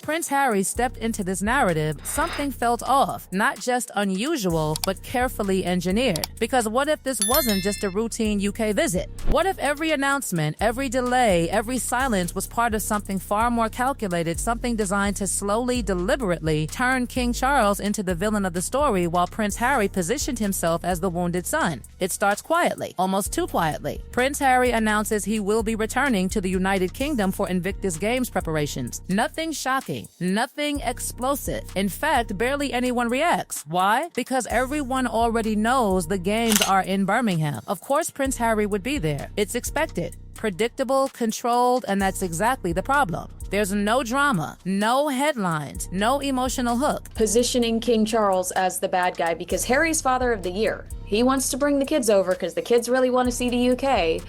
Prince Harry stepped into this narrative, something felt off, not just unusual, but carefully engineered. Because what if this wasn't just a routine UK visit? What if every announcement, every delay, every silence was part of something far more calculated, something designed to slowly, deliberately turn King Charles into the villain of the story while Prince Harry positioned himself as the wounded son? It starts quietly, almost too quietly. Prince Harry announces he will be returning to the United Kingdom for Invictus Games preparations. Nothing shocking, nothing explosive. In fact, barely anyone reacts. Why? Because everyone already knows the games are in Birmingham. Of course Prince Harry would be there. It's expected. Predictable, controlled, and that's exactly the problem. There's no drama, no headlines, no emotional hook. Positioning King Charles as the bad guy because Harry's father of the year. He wants to bring the kids over because the kids really want to see the UK.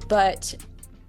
But,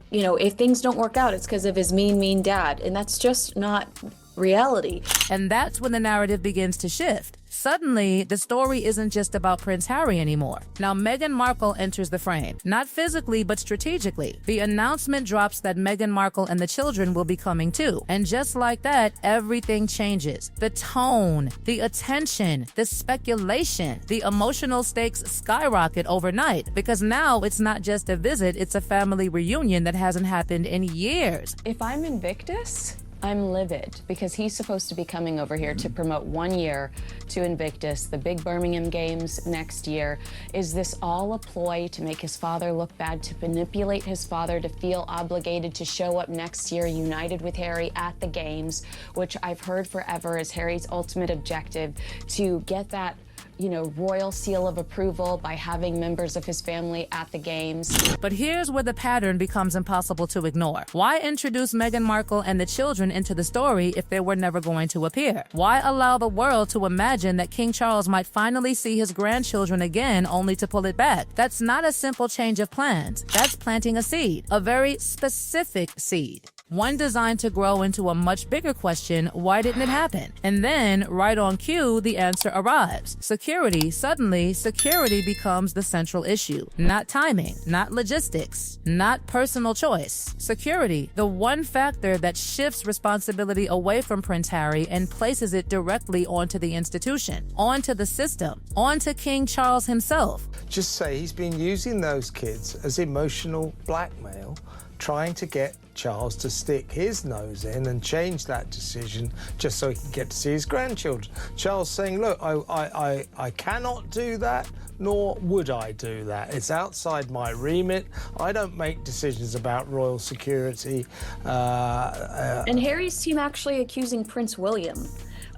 you know, if things don't work out, it's because of his mean dad. And that's just not reality. And that's when the narrative begins to shift. Suddenly, the story isn't just about Prince Harry anymore. Now, Meghan Markle enters the frame. Not physically, but strategically. The announcement drops that Meghan Markle and the children will be coming too. And just like that, everything changes. The tone, the attention, the speculation, the emotional stakes skyrocket overnight. Because now it's not just a visit, it's a family reunion that hasn't happened in years. If I'm Invictus, I'm livid because he's supposed to be coming over here to promote 1 year to Invictus, the big Birmingham Games next year. Is this all a ploy to make his father look bad, to manipulate his father to feel obligated to show up next year united with Harry at the Games, which I've heard forever is Harry's ultimate objective, to get that, you know, royal seal of approval by having members of his family at the Games. But here's where the pattern becomes impossible to ignore. Why introduce Meghan Markle and the children into the story if they were never going to appear? Why allow the world to imagine that King Charles might finally see his grandchildren again only to pull it back? That's not a simple change of plans. That's planting a seed, a very specific seed. One designed to grow into a much bigger question: why didn't it happen? And then, right on cue, the answer arrives. Suddenly, security becomes the central issue. Not timing, not logistics, not personal choice. Security, the one factor that shifts responsibility away from Prince Harry and places it directly onto the institution, onto the system, onto King Charles himself. Just say he's been using those kids as emotional blackmail, trying to get Charles to stick his nose in and change that decision just so he can get to see his grandchildren. Charles saying, look, I cannot do that, nor would I do that. It's outside my remit. I don't make decisions about royal security. And Harry's team actually accusing Prince William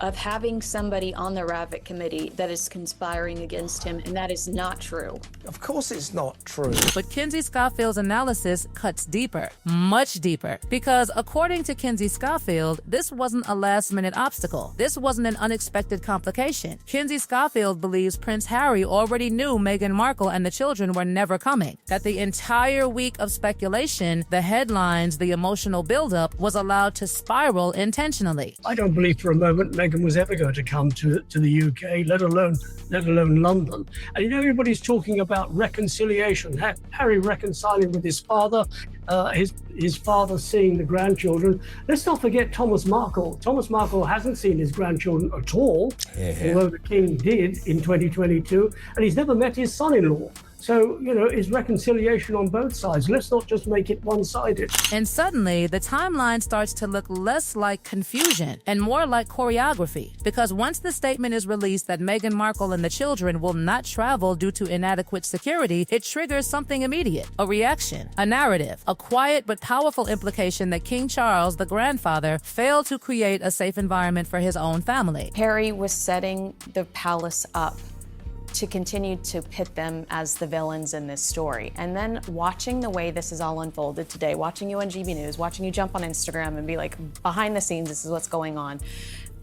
of having somebody on the Ravic committee that is conspiring against him, and that is not true. Of course it's not true. But Kinsey Scoffield's analysis cuts deeper, much deeper, because according to Kinsey Scoffield, this wasn't a last-minute obstacle. This wasn't an unexpected complication. Kinsey Scoffield believes Prince Harry already knew Meghan Markle and the children were never coming, that the entire week of speculation, the headlines, the emotional buildup was allowed to spiral intentionally. I don't believe for a moment Meghan was ever going to come to the UK, let alone London. And you know, everybody's talking about reconciliation, Harry reconciling with his father, his father seeing the grandchildren. Let's not forget Thomas Markle. Thomas Markle hasn't seen his grandchildren at all, although the King did in 2022, and he's never met his son-in-law. So, you know, it's reconciliation on both sides. Let's not just make it one-sided. And suddenly, the timeline starts to look less like confusion and more like choreography. Because once the statement is released that Meghan Markle and the children will not travel due to inadequate security, it triggers something immediate. A reaction, a narrative, a quiet but powerful implication that King Charles, the grandfather, failed to create a safe environment for his own family. Harry was setting the palace up to continue to pit them as the villains in this story. And then watching the way this is all unfolded today, watching you on GB News, watching you jump on Instagram and be like, behind the scenes, this is what's going on.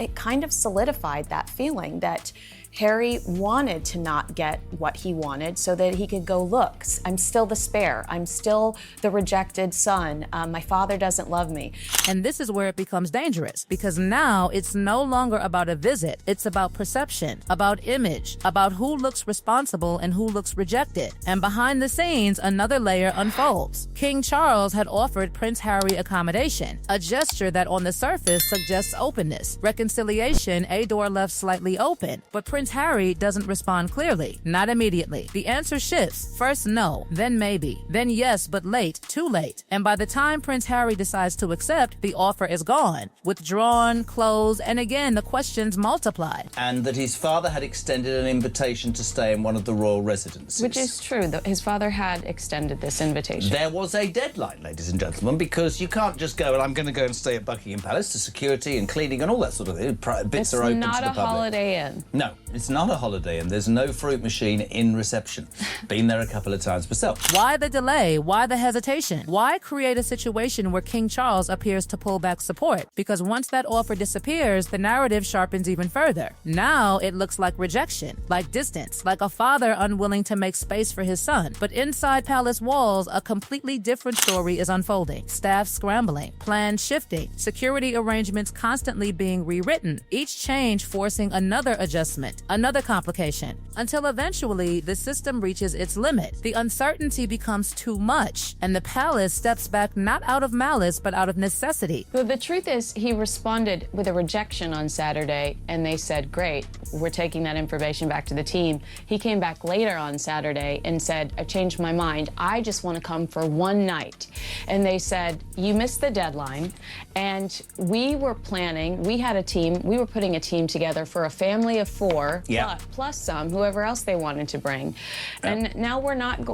It kind of solidified that feeling that Harry wanted to not get what he wanted so that he could go, look, I'm still the spare. I'm still the rejected son. My father doesn't love me. And this is where it becomes dangerous, because now it's no longer about a visit. It's about perception, about image, about who looks responsible and who looks rejected. And behind the scenes, another layer unfolds. King Charles had offered Prince Harry accommodation, a gesture that on the surface suggests openness, reconciliation, a door left slightly open. But Prince Harry doesn't respond clearly, not immediately. The answer shifts. First no, then maybe, then yes, but late, too late. And by the time Prince Harry decides to accept, the offer is gone, withdrawn, closed, and again the questions multiply. And that his father had extended an invitation to stay in one of the royal residences. Which is true. His father had extended this invitation. There was a deadline, ladies and gentlemen, because you can't just go, well, I'm going to go and stay at Buckingham Palace. The security and cleaning and all that sort of thing. Bits are open to the public. It's not a Holiday Inn. No, it's not a Holiday Inn. There's no fruit machine in reception. Been there a couple of times myself. Why the delay? Why the hesitation? Why create a situation where King Charles appears to pull back support? Because once that offer disappears, the narrative sharpens even further. Now it looks like rejection, like distance, like a father unwilling to make space for his son. But inside palace walls, a completely different story is unfolding. Staff scrambling, plans shifting, security arrangements constantly being rewritten, each change forcing another adjustment, another complication, until eventually the system reaches its limit. The uncertainty becomes too much, and the palace steps back not out of malice, but out of necessity. But the truth is, he responded with a rejection on Saturday, and they said, great, we're taking that information back to the team. He came back later on Saturday and said, I changed my mind. I just want to come for one night. And they said, you missed the deadline. And we were planning, we had a team, we were putting a team together for a family of 4, plus some, whoever else they wanted to bring. And now we're not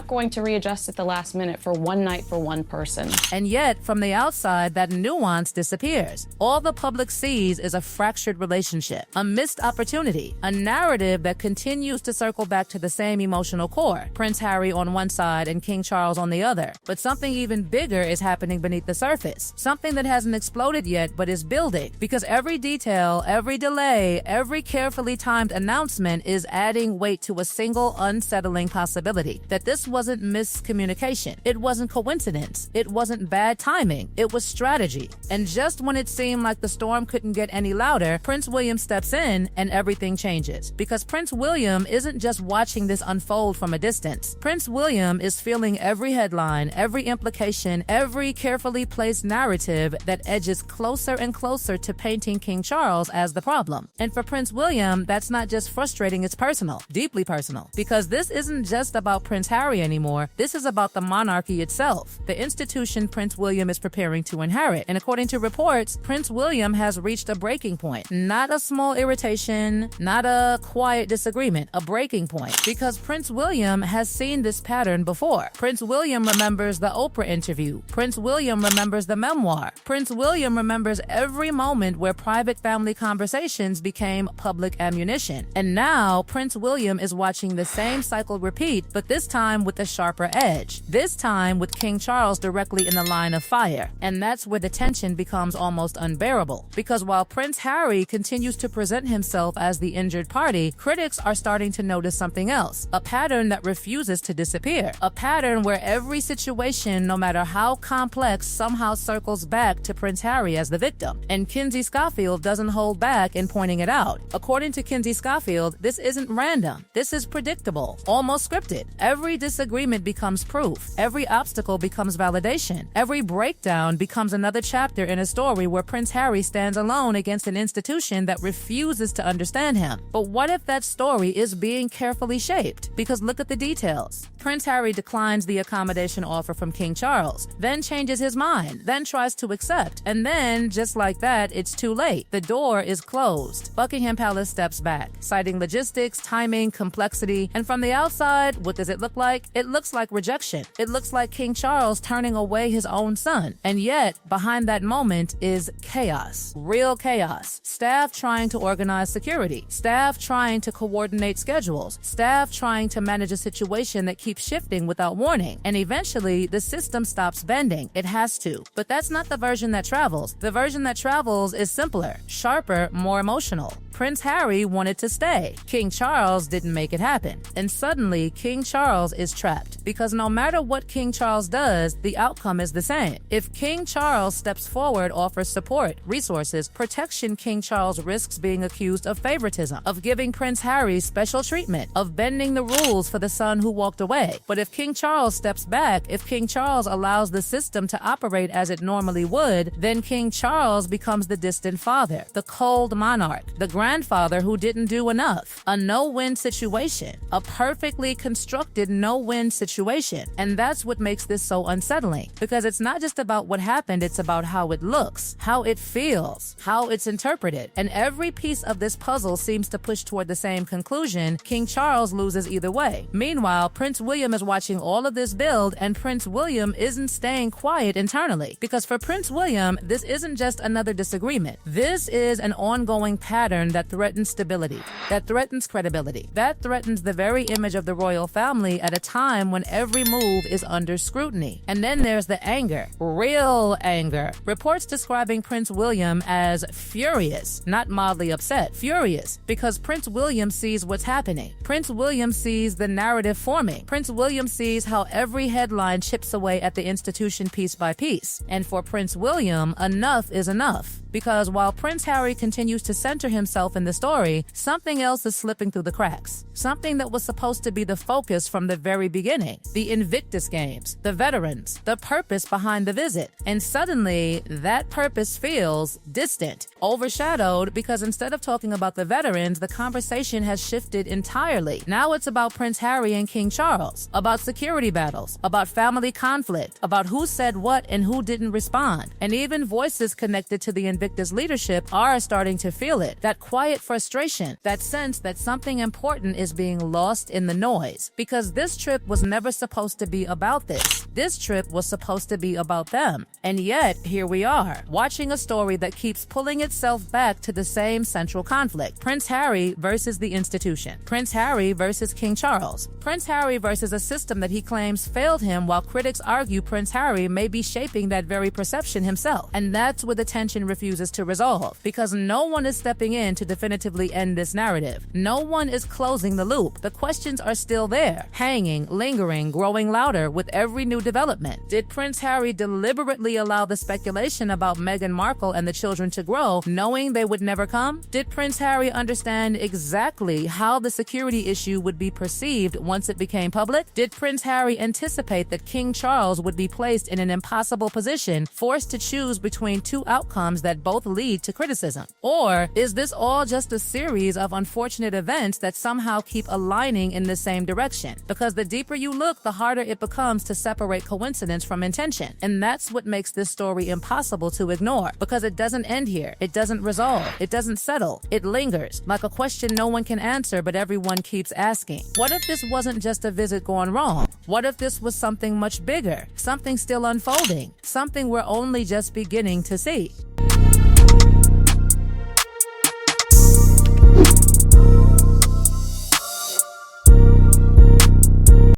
going to readjust at the last minute for one night for one person. And yet, from the outside, that nuance disappears. All the public sees is a fractured relationship, a missed opportunity, a narrative that continues to circle back to the same emotional core. Prince Harry on one side and King Charles on the other. But something even bigger is happening beneath the surface. Something that hasn't exploded yet, but is building. Because every detail, every delay, every carefully timed announcement is adding weight to a single unsettling possibility. That this wasn't miscommunication. It wasn't coincidence. It wasn't bad timing. It was strategy. And just when it seemed like the storm couldn't get any louder, Prince William steps in and everything changes. Because Prince William isn't just watching this unfold from a distance. Prince William is feeling every headline, every implication, every carefully placed narrative that edges closer and closer to painting King Charles as the problem. And for Prince William, that's not just frustrating, it's personal, deeply personal. Because this isn't just about Prince Harry anymore. This is about the monarchy itself, the institution Prince William is preparing to inherit. And according to reports, Prince William has reached a breaking point. Not a small irritation, not a quiet disagreement, a breaking point. Because Prince William has seen this pattern before. Prince William remembers the Oprah interview. Prince William remembers the memoir. Prince William remembers every moment where private family conversations became public ammunition. And now Prince William is watching the same cycle repeat, but this time with a sharper edge. This time with King Charles directly in the line of fire. And that's where the tension becomes almost unbearable. Because while Prince Harry continues to present himself as the injured party, critics are starting to notice something else. A pattern that refuses to disappear. A pattern where every situation, no matter how complex, somehow circles back to Prince Harry as the victim. And Kinsey Scoffield doesn't hold back in pointing it out. According to Kinsey Scoffield, this isn't random. This is predictable, almost scripted. Every disagreement becomes proof. Every obstacle becomes validation. Every breakdown becomes another chapter in a story where Prince Harry stands alone against an institution that refuses to understand him. But what if that story is being carefully shaped? Because look at the details. Prince Harry declines the accommodation offer from King Charles, then changes his mind, then tries to accept, and then, just like that, it's too late. The door is closed. Buckingham Palace steps back, citing logistics, timing, complexity, and from the outside, what does it look like? It looks like rejection. It looks like King Charles turning away his own son. And yet, behind that moment is chaos. Real chaos. Staff trying to organize security. Staff trying to coordinate schedules. Staff trying to manage a situation that keeps shifting without warning. And eventually, the system stops bending. It has to. But that's not the version that travels. The version that travels is simpler, sharper, more emotional. Prince Harry Harry wanted to stay. King Charles didn't make it happen. And suddenly, King Charles is trapped. Because no matter what King Charles does, the outcome is the same. If King Charles steps forward, offers support, resources, protection, King Charles risks being accused of favoritism, of giving Prince Harry special treatment, of bending the rules for the son who walked away. But if King Charles steps back, if King Charles allows the system to operate as it normally would, then King Charles becomes the distant father, the cold monarch, the grandfather who didn't do enough. A no-win situation, a perfectly constructed no-win situation. And that's what makes this so unsettling, because it's not just about what happened, it's about how it looks, how it feels, how it's interpreted. And every piece of this puzzle seems to push toward the same conclusion: King Charles loses either way. Meanwhile, Prince William is watching all of this build, and Prince William isn't staying quiet internally. Because for Prince William, this isn't just another disagreement. This is an ongoing pattern that threatens stability, that threatens credibility, that threatens the very image of the royal family at a time when every move is under scrutiny. And then there's the anger, real anger. Reports describing Prince William as furious, not mildly upset, furious, because Prince William sees what's happening. Prince William sees the narrative forming. Prince William sees how every headline chips away at the institution piece by piece. And for Prince William, enough is enough. Because while Prince Harry continues to center himself in the story, something else is slipping through the cracks. Something that was supposed to be the focus from the very beginning. The Invictus Games, the veterans, the purpose behind the visit. And suddenly, that purpose feels distant, overshadowed, because instead of talking about the veterans, the conversation has shifted entirely. Now it's about Prince Harry and King Charles, about security battles, about family conflict, about who said what and who didn't respond. And even voices connected to the Invictus leadership are starting to feel it. That quiet frustration, that sense that something important is being lost in the noise. Because this trip was never supposed to be about this. This trip was supposed to be about them. And yet, here we are, watching a story that keeps pulling itself back to the same central conflict. Prince Harry versus the institution. Prince Harry versus King Charles. Prince Harry versus a system that he claims failed him, while critics argue Prince Harry may be shaping that very perception himself. And that's where the tension refuses to resolve, because no one is stepping in to definitively end this narrative. No one is closing the loop. The questions are still there, hanging, lingering, growing louder with every new development. Did Prince Harry deliberately allow the speculation about Meghan Markle and the children to grow, knowing they would never come? Did Prince Harry understand exactly how the security issue would be perceived once it became public? Did Prince Harry anticipate that King Charles would be placed in an impossible position, forced to choose between two outcomes that both lead to criticism? Or is this all just a series of unfortunate events that somehow keep aligning in the same direction? Because the deeper you look, the harder it becomes to separate coincidence from intention. And that's what makes this story impossible to ignore, because it doesn't end here. It doesn't resolve. It doesn't settle. It lingers, like a question no one can answer, but everyone keeps asking. What if this wasn't just a visit gone wrong? What if this was something much bigger? Something still unfolding? Something we're only just beginning to see?